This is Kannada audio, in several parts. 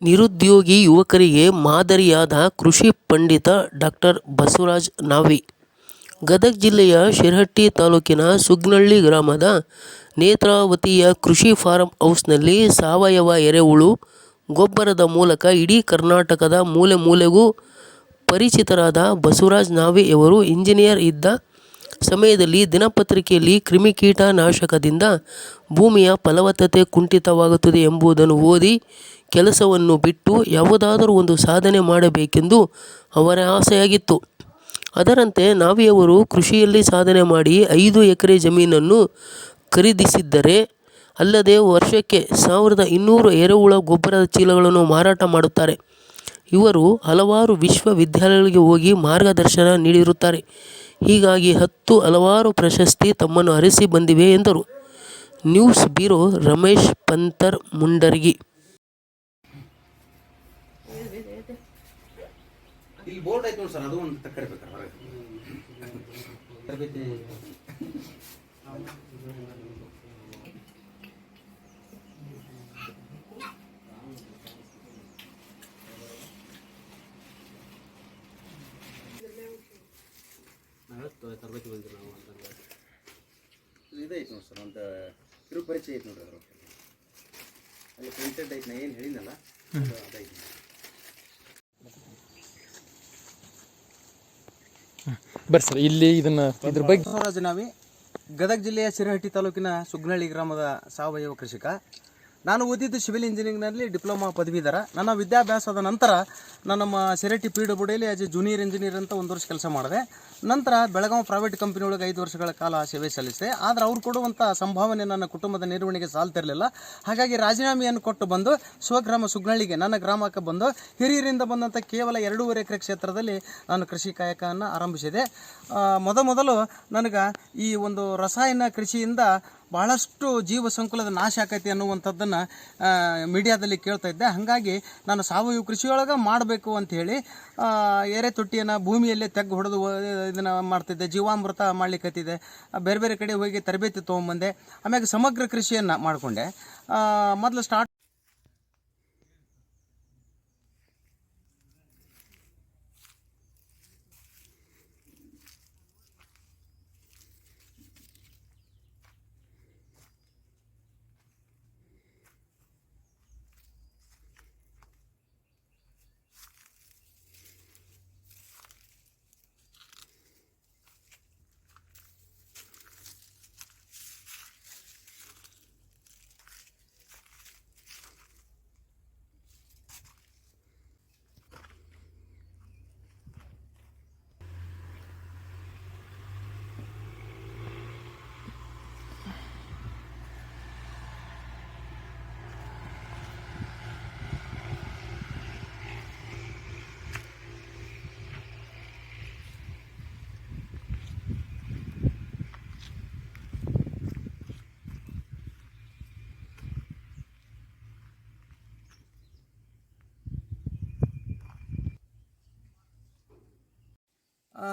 ನಿರುದ್ಯೋಗಿ ಯುವಕರಿಗೆ ಮಾದರಿಯಾದ ಕೃಷಿ ಪಂಡಿತ ಡಾಕ್ಟರ್ ಬಸವರಾಜ ನಾವಿ. ಗದಗ ಜಿಲ್ಲೆಯ ಶಿರಹಟ್ಟಿ ತಾಲೂಕಿನ ಸುಗ್ನಳ್ಳಿ ಗ್ರಾಮದ ನೇತ್ರಾವತಿಯ ಕೃಷಿ ಫಾರ್ಮ್ ಹೌಸ್ನಲ್ಲಿ ಸಾವಯವ ಎರೆಹುಳು ಗೊಬ್ಬರದ ಮೂಲಕ ಇಡೀ ಕರ್ನಾಟಕದ ಮೂಲೆ ಮೂಲೆಗೂ ಪರಿಚಿತರಾದ ಬಸವರಾಜ ನಾವಿಯವರು ಇಂಜಿನಿಯರ್ ಇದ್ದ ಸಮಯದಲ್ಲಿ ದಿನಪತ್ರಿಕೆಯಲ್ಲಿ ಕ್ರಿಮಿಕೀಟ ನಾಶಕದಿಂದ ಭೂಮಿಯ ಫಲವತ್ತತೆ ಕುಂಠಿತವಾಗುತ್ತದೆ ಎಂಬುದನ್ನು ಓದಿ ಕೆಲಸವನ್ನು ಬಿಟ್ಟು ಯಾವುದಾದರೂ ಒಂದು ಸಾಧನೆ ಮಾಡಬೇಕೆಂದು ಅವರ ಆಸೆಯಾಗಿತ್ತು. ಅದರಂತೆ ನಾವಿಯವರು ಕೃಷಿಯಲ್ಲಿ ಸಾಧನೆ ಮಾಡಿ 5 ಎಕರೆ ಜಮೀನನ್ನು ಖರೀದಿಸಿದ್ದರೆ ಅಲ್ಲದೆ ವರ್ಷಕ್ಕೆ 1200 ಎರೆಹುಳ ಗೊಬ್ಬರದ ಚೀಲಗಳನ್ನು ಮಾರಾಟ ಮಾಡುತ್ತಾರೆ. ಇವರು ಹಲವಾರು ವಿಶ್ವವಿದ್ಯಾಲಯಗಳಿಗೆ ಹೋಗಿ ಮಾರ್ಗದರ್ಶನ ನೀಡಿರುತ್ತಾರೆ. ಹೀಗಾಗಿ ಹಲವಾರು ಪ್ರಶಸ್ತಿ ತಮ್ಮನ್ನು ಅರಸಿ ಬಂದಿವೆ ಎಂದರು. News bureau Ramesh Pantar Mundaragi. ಇಲ್ಲಿ ಬೋರ್ಡ್ ಆಯ್ತು ನೋಡಿ ಸರ್, ಅದು ಒಂದು ತಕ್ಕಡಿಬೇಕಲ್ಲ ತರಬೇತಿ. ತರಬೇತಿ ಬಂದಿವಿ ನಾವು ಅಂತಂದ್ರೆ ಇದೈತೆ ನೋಡಿ ಸರ್, ಒಂದು ಕಿರು ಪರಿಚಯ ಐತೆ ನೋಡ್ರಿ. ಅದ್ರ ಅಲ್ಲಿ ಪ್ರಿಂಟೆಡ್ ಐತೆ, ನಾ ಏನು ಹೇಳಿನಲ್ಲ ಅದೈತೆ. ಬರ್ರಿ ಸರ್, ಇಲ್ಲಿ ಇದ್ರ ಬಗ್ಗೆ. ಬಸವರಾಜ ನಾವಿ, ಗದಗ ಜಿಲ್ಲೆಯ ಶಿರಹಟ್ಟಿ ತಾಲೂಕಿನ ಸುಗ್ನಳ್ಳಿ ಗ್ರಾಮದ ಸಾವಯವ ಕೃಷಿಕ. ನಾನು ಓದಿದ್ದು ಸಿವಿಲ್ ಇಂಜಿನಿಯರಿಂಗ್ನಲ್ಲಿ ಡಿಪ್ಲೊಮಾ ಪದವೀಧರ. ನನ್ನ ವಿದ್ಯಾಭ್ಯಾಸದ ನಂತರ ನಮ್ಮ ಶಿರಹಟ್ಟಿ PWDಯಲ್ಲಿ ಆಸ್ ಎ ಜೂನಿಯರ್ ಇಂಜಿನಿಯರ್ ಅಂತ 1 ವರ್ಷ ಕೆಲಸ ಮಾಡಿದೆ. ನಂತರ ಬೆಳಗಾವಿ ಪ್ರೈವೇಟ್ ಕಂಪನಿ ಒಳಗೆ 5 ವರ್ಷಗಳ ಕಾಲ ಸೇವೆ ಸಲ್ಲಿಸಿದೆ. ಆದರೆ ಅವ್ರು ಕೊಡುವಂಥ ಸಂಭಾವನೆ ನನ್ನ ಕುಟುಂಬದ ನಿರ್ವಹಣೆಗೆ ಸಾಲ್ತಿರಲಿಲ್ಲ. ಹಾಗಾಗಿ ರಾಜೀನಾಮೆಯನ್ನು ಕೊಟ್ಟು ಬಂದು ಸ್ವಗ್ರಾಮ ಸುಗ್ನಳ್ಳಿಗೆ, ನನ್ನ ಗ್ರಾಮಕ್ಕೆ ಬಂದು ಹಿರಿಯರಿಂದ ಬಂದಂಥ ಕೇವಲ 2.5 ಎಕರೆ ಕ್ಷೇತ್ರದಲ್ಲಿ ನಾನು ಕೃಷಿ ಕಾಯಕವನ್ನು ಆರಂಭಿಸಿದೆ. ಮೊದಲು ನನಗೆ ಈ ಒಂದು ರಸಾಯನ ಕೃಷಿಯಿಂದ ಭಾಳಷ್ಟು ಜೀವ ಸಂಕುಲದ ನಾಶ ಆಕೈತಿ ಅನ್ನುವಂಥದ್ದನ್ನು ಮೀಡಿಯಾದಲ್ಲಿ ಕೇಳ್ತಾ ಇದ್ದೆ. ಹಾಗಾಗಿ ನಾನು ಸಾವಯವ ಕೃಷಿಯೊಳಗೆ ಮಾಡಬೇಕು ಅಂಥೇಳಿ ಎರೆ ತೊಟ್ಟಿಯನ್ನು ಭೂಮಿಯಲ್ಲೇ ತೆಗ್ಗು ಹೊಡೆದು ಇದನ್ನು ಮಾಡ್ತಿದ್ದೆ. ಜೀವಾಮೃತ ಮಾಡ್ಲಿಕ್ಕತ್ತಿದ್ದೆ. ಬೇರೆ ಬೇರೆ ಕಡೆ ಹೋಗಿ ತರಬೇತಿ ತೊಗೊಂಬಂದೆ. ಆಮ್ಯಾಗ ಸಮಗ್ರ ಕೃಷಿಯನ್ನು ಮಾಡಿಕೊಂಡೆ. ಮೊದಲು ಸ್ಟಾರ್ಟ್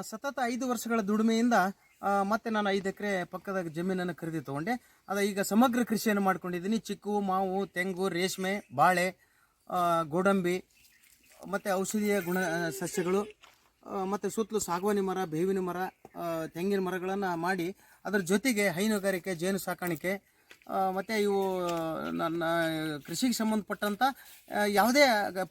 ಸತತ 5 ವರ್ಷಗಳ ದುಡಿಮೆಯಿಂದ ಮತ್ತೆ ನಾನು 5 ಎಕರೆ ಪಕ್ಕದ ಜಮೀನನ್ನು ಖರೀದಿ ತೊಗೊಂಡೆ. ಈಗ ಸಮಗ್ರ ಕೃಷಿಯನ್ನು ಮಾಡ್ಕೊಂಡಿದ್ದೀನಿ. ಚಿಕ್ಕು, ಮಾವು, ತೆಂಗು, ರೇಷ್ಮೆ, ಬಾಳೆ, ಗೋಡಂಬಿ ಮತ್ತು ಔಷಧೀಯ ಸಸ್ಯಗಳು ಮತ್ತು ಸುತ್ತಲೂ ಸಾಗವಾನಿ ಮರ, ಬೇವಿನ ಮರ, ತೆಂಗಿನ ಮರಗಳನ್ನು ಮಾಡಿ ಅದರ ಜೊತೆಗೆ ಹೈನುಗಾರಿಕೆ, ಜೇನು ಸಾಕಾಣಿಕೆ ಮತ್ತು ಇವು ನನ್ನ ಕೃಷಿಗೆ ಸಂಬಂಧಪಟ್ಟಂಥ ಯಾವುದೇ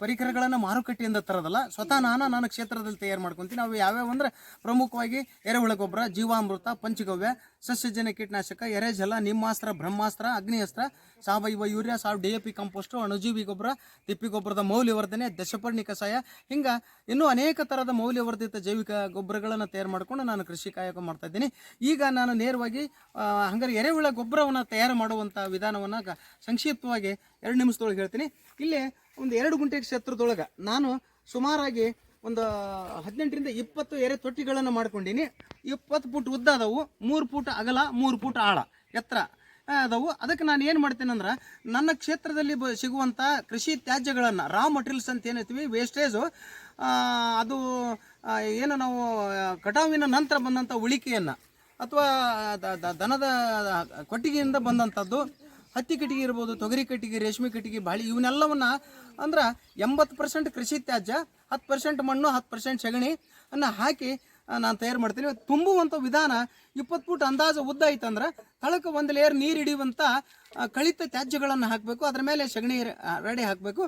ಪರಿಕರಗಳನ್ನು ಮಾರುಕಟ್ಟೆಯಿಂದ ತರೋದಲ್ಲ, ಸ್ವತಃ ನಾನು ಕ್ಷೇತ್ರದಲ್ಲಿ ತಯಾರು ಮಾಡ್ಕೊತೀನಿ. ಅವು ಯಾವ್ಯಾವ ಅಂದರೆ ಪ್ರಮುಖವಾಗಿ ಎರೆಹುಳ ಗೊಬ್ಬರ, ಜೀವಾಮೃತ, ಪಂಚಗವ್ಯ, ಸಸ್ಯಜನ್ಯ ಕೀಟನಾಶಕ, ಎರೆಜಲ, ನಿಮ್ಮಾಸ್ತ್ರ, ಬ್ರಹ್ಮಾಸ್ತ್ರ, ಅಗ್ನಿಯಸ್ತ್ರ, ಸಾವಯವ ಯೂರಿಯಾ, DAP ಕಂಪೋಸ್ಟು, ಅಣುಜೀವಿ ಗೊಬ್ಬರ, ತಿಪ್ಪಿ ಗೊಬ್ಬರದ ಮೌಲ್ಯವರ್ಧನೆ, ದಶಪರ್ಣಿ ಕಷಾಯ, ಹಿಂಗೆ ಇನ್ನೂ ಅನೇಕ ಥರದ ಮೌಲ್ಯವರ್ಧಿತ ಜೈವಿಕ ಗೊಬ್ಬರಗಳನ್ನು ತಯಾರು ಮಾಡಿಕೊಂಡು ನಾನು ಕೃಷಿ ಕಾಯಕ ಮಾಡ್ತಾಯಿದ್ದೀನಿ. ಈಗ ನಾನು ನೇರವಾಗಿ ಹಂಗಾರೆ ಎರೆಹುಳ ಗೊಬ್ಬರವನ್ನು ತಯಾರು ಮಾಡುವಂಥ ವಿಧಾನವನ್ನು ಸಂಕ್ಷಿಪ್ತವಾಗಿ 2 ನಿಮಿಷದೊಳಗೆ ಹೇಳ್ತೀನಿ. ಇಲ್ಲೇ ಒಂದು 2 ಗುಂಟೆ ಕ್ಷೇತ್ರದೊಳಗೆ ನಾನು ಸುಮಾರಾಗಿ ಒಂದು 18ರಿಂದ 20 ಎರೆ ತೊಟ್ಟಿಗಳನ್ನು ಮಾಡ್ಕೊಂಡೀನಿ. 20 ಫುಟ್ ಉದ್ದ ಅದಾವು, 3 ಫುಟ್ ಅಗಲ, 3 ಫುಟ್ ಆಳ ಎತ್ತರ ಅದಾವು. ಅದಕ್ಕೆ ನಾನು ಏನು ಮಾಡ್ತೇನೆ ಅಂದ್ರೆ, ನನ್ನ ಕ್ಷೇತ್ರದಲ್ಲಿ ಸಿಗುವಂಥ ಕೃಷಿ ತ್ಯಾಜ್ಯಗಳನ್ನು, ರಾ ಮಟೀರಿಯಲ್ಸ್ ಅಂತ ಏನೈತಿವಿ, ವೇಸ್ಟೇಜು, ಅದು ಏನು ನಾವು ಕಟಾವಿನ ನಂತರ ಬಂದಂಥ ಉಳಿಕೆಯನ್ನು ಅಥವಾ ದನದ ಕೊಟ್ಟಿಗೆಯಿಂದ ಬಂದಂಥದ್ದು, ಹತ್ತಿ ಕಟ್ಟಿಗೆ ಇರ್ಬೋದು, ತೊಗರಿ ಕಟ್ಟಿಗೆ, ರೇಷ್ಮೆ ಕಟ್ಟಿಗೆ, ಬಾಳಿ ಇವನ್ನೆಲ್ಲವನ್ನ ಅಂದ್ರೆ 80% ಕೃಷಿ ತ್ಯಾಜ್ಯ, 10% ಮಣ್ಣು, 10% ಸಗಣಿ ಅನ್ನ ಹಾಕಿ ನಾನು ತಯಾರು ಮಾಡ್ತೀನಿ. ತುಂಬುವಂಥ ವಿಧಾನ 20 ಫೂಟ್ ಅಂದಾಜು ಉದ್ದ ಐತಂದ್ರೆ ತಳಕ್ಕೆ ಒಂದು ಲೇಯರ್ ನೀರು ಹಿಡಿಯುವಂಥ ಕಳಿತ ತ್ಯಾಜ್ಯಗಳನ್ನು ಹಾಕಬೇಕು. ಅದ್ರ ಮೇಲೆ ಸಗಣಿ ರೆಡಿ ಹಾಕಬೇಕು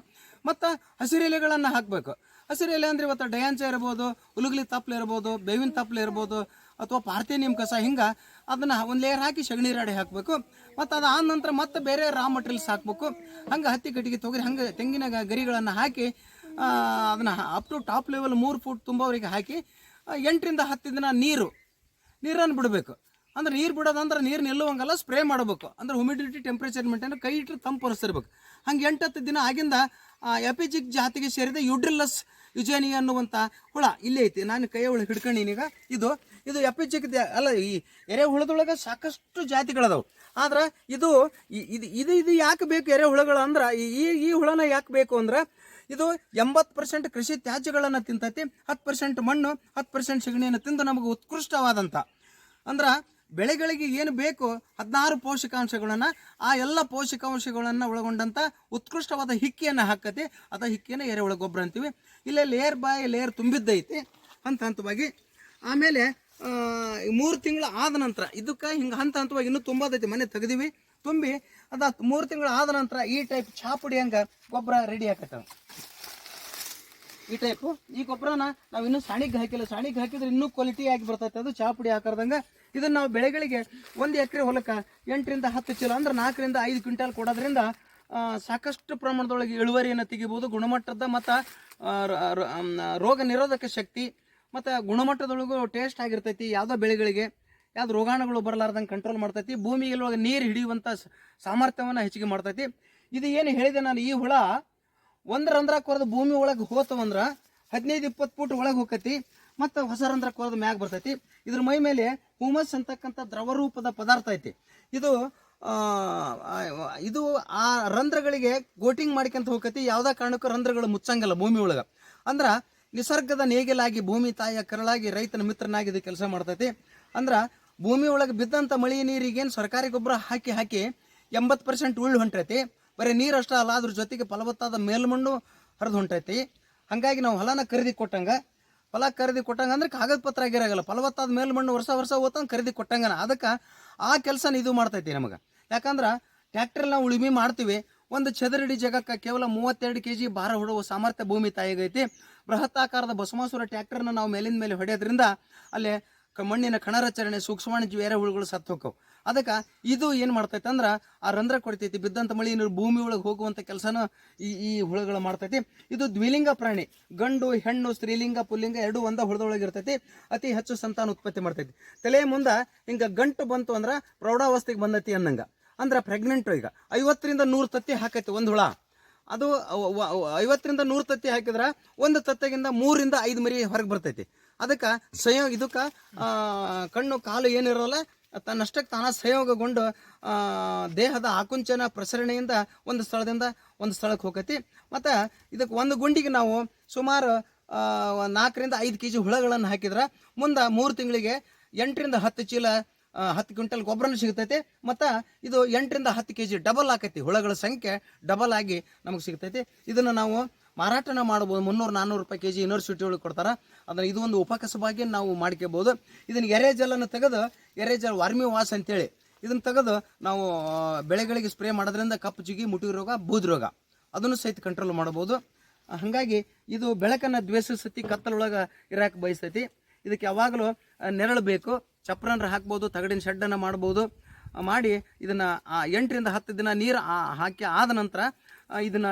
ಮತ್ತು ಹಸಿರೆಲೆಗಳನ್ನು ಹಾಕಬೇಕು. ಹಸಿರೆಲೆ ಅಂದರೆ ಇವತ್ತು ಡಯಾಂಚ ಇರ್ಬೋದು, ಉಲುಗ್ಲಿ ತಪ್ಪಲು ಇರ್ಬೋದು, ಬೇವಿನ ತಪ್ಪಲು ಇರ್ಬೋದು, ಅಥವಾ ಪಾರ್ಥೇನಿಯಂ ಕಸ, ಹಿಂಗೆ ಅದನ್ನು ಒಂದು ಲೇಯರ್ ಹಾಕಿ ಸಗಣಿ ರಾಡಿ ಹಾಕಬೇಕು. ಮತ್ತು ಅದು ಆದ ನಂತರ ಮತ್ತೆ ಬೇರೆ ರಾ ಮಟೀರಿಯಲ್ಸ್ ಹಾಕಬೇಕು. ಹಂಗೆ ಹತ್ತಿ ಕಟ್ಟಿಗೆ, ತೊಗರಿ, ಹಂಗೆ ತೆಂಗಿನ ಗರಿಗಳನ್ನು ಹಾಕಿ ಅದನ್ನು up to top level 3 foot ತುಂಬವರೆಗೆ ಹಾಕಿ 8 ರಿಂದ 10 ದಿನ ನೀರನ್ನು ಬಿಡಬೇಕು. ಅಂದ್ರೆ ನೀರು ಬಿಡೋದಂದ್ರೆ ನೀರು ನಿಲ್ಲುವಂಗಲ್ಲ, ಸ್ಪ್ರೇ ಮಾಡಬೇಕು. ಅಂದ್ರೆ ಹ್ಯುಮಿಡಿಟಿ, ಟೆಂಪ್ರೇಚರ್ ಮೇಂಟೈನ್, ಕೈ ಇಟ್ಟರೆ ತಂಪು ಪರಿಸ್ತಿರ್ಬೇಕು. ಹಂಗೆ 8-10 ದಿನ ಆಗಿಂದ ಎಪಿಜಿಕ್ ಜಾತಿಗೆ ಸೇರಿದ ಯುಡ್ರಿಲ್ಲಸ್ ಯುಜೇನಿಯಾ ಅನ್ನುವಂಥ ಹುಳ ಇಲ್ಲೇ ಐತಿ. ನಾನು ಕೈ ಒಳಗೆ ಹಿಡ್ಕೊಂಡೀನೀಗ. ಇದು ಎಪಿಜಿಕ್ ಅಲ್ಲ, ಈ ಎರೆಹುಳದೊಳಗೆ ಸಾಕಷ್ಟು ಜಾತಿಗಳದಾವು. ಆದ್ರೆ ಇದು ಯಾಕೆ ಬೇಕು ಎರೆಹುಳಗಳು ಅಂದ್ರೆ, ಈ ಹುಳನ ಯಾಕೆ ಬೇಕು ಅಂದ್ರೆ ಇದು 80% ಕೃಷಿ ತ್ಯಾಜ್ಯಗಳನ್ನು ತಿಂತೈತಿ, 10% ಮಣ್ಣು, 10% ಸಗಣಿಯನ್ನು ತಿಂದು ನಮಗೆ ಉತ್ಕೃಷ್ಟವಾದಂಥ ಅಂದ್ರೆ ಬೆಳೆಗಳಿಗೆ ಏನು ಬೇಕು 16 ಪೋಷಕಾಂಶಗಳನ್ನು, ಆ ಎಲ್ಲ ಪೋಷಕಾಂಶಗಳನ್ನು ಒಳಗೊಂಡಂಥ ಉತ್ಕೃಷ್ಟವಾದ ಹಿಕ್ಕಿಯನ್ನು ಹಾಕತಿ. ಅದ ಹಿಕ್ಕಿಯನ್ನು ಎರೆಹುಳ ಗೊಬ್ಬರ ಅಂತೀವಿ. ಇಲ್ಲೇ ಲೇಯರ್ ಬಾಯ್ ಲೇಯರ್ ತುಂಬಿದ್ದೈತಿ ಹಂತವಾಗಿ. ಆಮೇಲೆ 3 ತಿಂಗಳು ಆದ ನಂತರ ಇದಕ್ಕೆ ಹಿಂಗೆ ಹಂತವಾಗಿ ಇನ್ನೂ ತುಂಬೋದೈತಿ. ಮನೆ ತೆಗೆದಿವಿ, ತುಂಬಿ ಅದ 3 ತಿಂಗಳು ಆದ ನಂತರ ಈ ಟೈಪ್ ಚಾಪುಡಿ ಹಂಗೆ ಗೊಬ್ಬರ ರೆಡಿ ಆಕತ್ತವ. ಈ ಟೈಪು ಈ ಗೊಬ್ಬರನ ನಾವು ಇನ್ನೂ ಸಾಣಿಗೆ ಹಾಕಿಲ್ಲ. ಸಾಣಿಗೆ ಹಾಕಿದ್ರೆ ಇನ್ನೂ ಕ್ವಾಲಿಟಿ ಆಗಿ ಬರ್ತೈತೆ. ಅದು ಚಾಪುಡಿ ಹಾಕರ್ದಂಗೆ ಇದನ್ನು ನಾವು ಬೆಳೆಗಳಿಗೆ 1 ಎಕರೆ ಹೊಲಕ್ಕೆ 8 ರಿಂದ 10 ಚೀಲ ಅಂದ್ರೆ 4 ರಿಂದ 5 ಕ್ವಿಂಟಾಲ್ ಕೊಡೋದ್ರಿಂದ ಸಾಕಷ್ಟು ಪ್ರಮಾಣದೊಳಗೆ ಇಳುವರಿಯನ್ನು ತೆಗಿಬೋದು. ಗುಣಮಟ್ಟದ ಮತ್ತು ರೋಗ ನಿರೋಧಕ ಶಕ್ತಿ ಮತ್ತು ಗುಣಮಟ್ಟದೊಳಗೂ ಟೇಸ್ಟ್ ಆಗಿರ್ತೈತಿ. ಯಾವುದೋ ಬೆಳೆಗಳಿಗೆ ಯಾವ್ದು ರೋಗಾಣುಗಳು ಬರಲಾರ್ದಂಗೆ ಕಂಟ್ರೋಲ್ ಮಾಡ್ತೈತಿ. ಭೂಮಿಯೊಳಗೆ ನೀರು ಹಿಡಿಯುವಂಥ ಸಾಮರ್ಥ್ಯವನ್ನು ಹೆಚ್ಚಿಗೆ ಮಾಡ್ತೈತಿ. ಇದು ಏನು ಹೇಳಿದೆ ನಾನು, ಈ ಹುಳ ಒಂದು ರಂಧ್ರ ಕೊರೆದು ಭೂಮಿ ಒಳಗೆ ಹೋತವಂದ್ರೆ 15-20 ಫೂಟ್ ಒಳಗೆ ಹೋಗತಿ. ಮತ್ತು ಹೊಸ ರಂಧ್ರ ಕೊರೆದು ಮ್ಯಾಗ ಬರ್ತೈತಿ. ಇದ್ರ ಮೈ ಮೇಲೆ ಹ್ಯೂಮಸ್ ಅಂತಕ್ಕಂಥ ದ್ರವರೂಪದ ಪದಾರ್ಥ ಐತಿ. ಇದು ಆ ರಂಧ್ರಗಳಿಗೆ ಗೋಟಿಂಗ್ ಮಾಡ್ಕೊಂತ ಹೋಗತಿ. ಯಾವುದೇ ಕಾರಣಕ್ಕೂ ರಂಧ್ರಗಳು ಮುಚ್ಚಂಗಲ್ಲ ಭೂಮಿ ಒಳಗೆ. ಅಂದ್ರೆ ನಿಸರ್ಗದ ನೇಗಿಲಾಗಿ, ಭೂಮಿ ತಾಯಿಯ ಕರಳಾಗಿ, ರೈತನ ಮಿತ್ರನಾಗಿ ಇದು ಕೆಲಸ ಮಾಡ್ತೈತಿ. ಅಂದ್ರೆ ಭೂಮಿ ಒಳಗೆ ಬಿದ್ದಂಥ ಮಳೆ ನೀರಿಗೇನು ಸರ್ಕಾರಿ ಗೊಬ್ಬರ ಹಾಕಿ 80% ಉಳ್ಳು ಹೊಂಟೈತಿ. ಬರೀ ನೀರು ಅಷ್ಟೇ ಅಲ್ಲ, ಅದ್ರ ಜೊತೆಗೆ ಫಲವತ್ತಾದ ಮೇಲ್ಮಣ್ಣು ಹರಿದು ಹೊಂಟೈತಿ. ಹಾಗಾಗಿ ನಾವು ಹೊಲನ ಖರೀದಿ ಕೊಟ್ಟಂಗೆ ಅಂದ್ರೆ ಕಾಗದ ಪತ್ರ ಆಗಿರಾಗಲ್ಲ, ಫಲವತ್ತಾದ ಮೇಲ್ಮಣ್ಣು ವರ್ಷ ಓದ್ತಂಗೆ ಖರೀದಿ ಕೊಟ್ಟಂಗನ. ಅದಕ್ಕೆ ಆ ಕೆಲಸನ ಇದು ಮಾಡ್ತೈತಿ ನಮಗೆ. ಯಾಕಂದ್ರೆ ಟ್ಯಾಕ್ಟ್ರಲ್ಲಿ ನಾವು ಉಳುಮೆ ಮಾಡ್ತೀವಿ. ಒಂದು ಚದರಡಿ ಜಾಗಕ್ಕೆ ಕೇವಲ 32 kg ಭಾರ ಹೊಡುವ ಸಾಮರ್ಥ್ಯ ಭೂಮಿ ತಾಯಿಗೈತಿ. ಬೃಹತ್ ಆಕಾರದ ಬಸವಾಸುರ ಟ್ಯಾಕ್ಟರ್ನ ನಾವು ಮೇಲಿಂದ ಮೇಲೆ ಹೊಡೆಯೋದ್ರಿಂದ ಅಲ್ಲೇ ಮಣ್ಣಿನ ಕಣರಚರಣೆ, ಸೂಕ್ಷ್ಮಾಣುಜೀವಿ, ಎರೆಹುಳುಗಳು ಸತ್ತು ಹೋಕ್ಕವು. ಅದಕ್ಕೆ ಇದು ಏನು ಮಾಡ್ತೈತೆ ಅಂದ್ರೆ ಆ ರಂಧ್ರ ಕೊಡ್ತೈತಿ. ಬಿದ್ದಂಥ ಮಳೆ ನೀರು ಭೂಮಿ ಒಳಗೆ ಹೋಗುವಂಥ ಕೆಲಸನ ಈ ಹುಳುಗಳು ಮಾಡ್ತೈತಿ. ಇದು ದ್ವಿಲಿಂಗ ಪ್ರಾಣಿ. ಗಂಡು ಹೆಣ್ಣು, ಸ್ತ್ರೀಲಿಂಗ ಪುಲ್ಲಿಂಗ ಎರಡೂ ಒಂದ ಹುಳದೊಳಗೆ ಇರ್ತೈತಿ. ಅತಿ ಹೆಚ್ಚು ಸಂತಾನ ಉತ್ಪತ್ತಿ ಮಾಡ್ತೈತಿ. ತಲೆ ಮುಂದೆ ಹಿಂಗೆ ಗಂಟು ಬಂತು ಅಂದ್ರೆ ಪ್ರೌಢಾವಸ್ಥೆಗೆ ಬಂದೈತಿ ಅನ್ನಂಗೆ. ಅಂದ್ರೆ ಪ್ರೆಗ್ನೆಂಟು. ಈಗ 50 ರಿಂದ 100 ತತ್ತಿ ಹಾಕೈತಿ ಒಂದು ಹುಳ. ಅದು 50 ರಿಂದ 100 ತತ್ತಿ ಹಾಕಿದ್ರೆ ಒಂದು ತತ್ತೆಗಿಂತ 3 ರಿಂದ 5 ಮರಿ ಹೊರಗೆ ಬರ್ತೈತಿ. ಅದಕ್ಕೆ ಇದಕ್ಕೆ ಕಣ್ಣು ಕಾಲು ಏನಿರೋಲ್ಲ, ತನ್ನಷ್ಟಕ್ಕೆ ತಾನ ಸಂಯೋಗಗೊಂಡು ದೇಹದ ಆಕುಂಚನ ಪ್ರಸರಣೆಯಿಂದ ಒಂದು ಸ್ಥಳದಿಂದ ಒಂದು ಸ್ಥಳಕ್ಕೆ ಹೋಗತಿ. ಮತ್ತು ಇದಕ್ಕೆ ಒಂದು ಗುಂಡಿಗೆ ನಾವು ಸುಮಾರು 4 ರಿಂದ 5 kg ಹುಳಗಳನ್ನು ಹಾಕಿದ್ರೆ ಮುಂದೆ 3 ತಿಂಗಳಿಗೆ 8 ರಿಂದ 10 ಚೀಲ 10 ಕ್ವಿಂಟಲ್ ಗೊಬ್ಬರನೂ ಸಿಗ್ತೈತಿ. ಮತ್ತು ಇದು 8 ರಿಂದ 10 kg ಡಬಲ್ ಆಕೈತಿ. ಹುಳಗಳ ಸಂಖ್ಯೆ ಡಬಲ್ ಆಗಿ ನಮಗೆ ಸಿಗ್ತೈತಿ. ಇದನ್ನು ನಾವು ಮಾರಾಟನ ಮಾಡ್ಬೋದು. 300-400 ರೂಪಾಯಿ kg ಯೂನಿವರ್ಸಿಟಿ ಒಳಗೆ ಕೊಡ್ತಾರೆ. ಅದನ್ನು ಇದು ಒಂದು ಉಪಕಸವಾಗಿ ನಾವು ಮಾಡ್ಕೋಬೋದು. ಇದನ್ನು ಎರೆಜಲನ್ನು ತೆಗೆದು, ಎರೆಜಲ್ ವರ್ಮಿ ವಾಶ್ ಅಂತೇಳಿ ಇದನ್ನು ತೆಗೆದು ನಾವು ಬೆಳೆಗಳಿಗೆ ಸ್ಪ್ರೇ ಮಾಡೋದ್ರಿಂದ ಕಪ್ಪು ಜಿಗಿ, ಮುಟಿ ರೋಗ, ಬೂದ್ ರೋಗ ಅದನ್ನು ಸಹಿತ ಕಂಟ್ರೋಲ್ ಮಾಡ್ಬೋದು. ಹಾಗಾಗಿ ಇದು ಬೆಳಕನ್ನು ದ್ವೇಷಿಸ್ತೈತಿ, ಕತ್ತಲೊಳಗೆ ಇರಾಕೆ ಬಯಸ್ತೈತಿ. ಇದಕ್ಕೆ ಯಾವಾಗಲೂ ನೆರಳು ಬೇಕು. ಚಪ್ರನ್ರ ಹಾಕ್ಬೋದು, ತಗಡಿನ ಶೆಡ್ಡನ್ನು ಮಾಡ್ಬೋದು. ಮಾಡಿ ಇದನ್ನು 8 ರಿಂದ 10 ದಿನ ನೀರು ಹಾಕಿ ಆದ ನಂತರ ಇದನ್ನು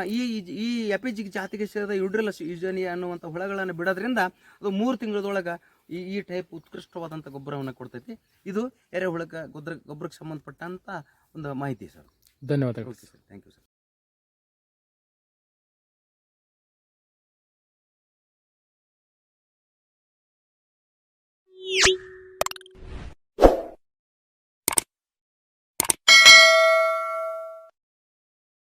ಈ ಎಪಿಜಿಕ್ ಜಾತಿಗೆ ಸೇರಿದ ಯುಡ್ರಿಲ್ಲಸ್ ಯುಜೇನಿಯಾ ಅನ್ನುವಂಥ ಹುಳಗಳನ್ನು ಬಿಡೋದ್ರಿಂದ ಅದು 3 ತಿಂಗಳದೊಳಗೆ ಈ ಟೈಪ್ ಉತ್ಕೃಷ್ಟವಾದಂಥ ಗೊಬ್ಬರವನ್ನು ಕೊಡ್ತೈತಿ. ಇದು ಎರೆಹುಳಕ್ಕೆ ಗೊಬ್ಬರಕ್ಕೆ ಸಂಬಂಧಪಟ್ಟಂಥ ಒಂದು ಮಾಹಿತಿ ಸರ್. ಧನ್ಯವಾದಗಳು. Okay sir, thank you sir.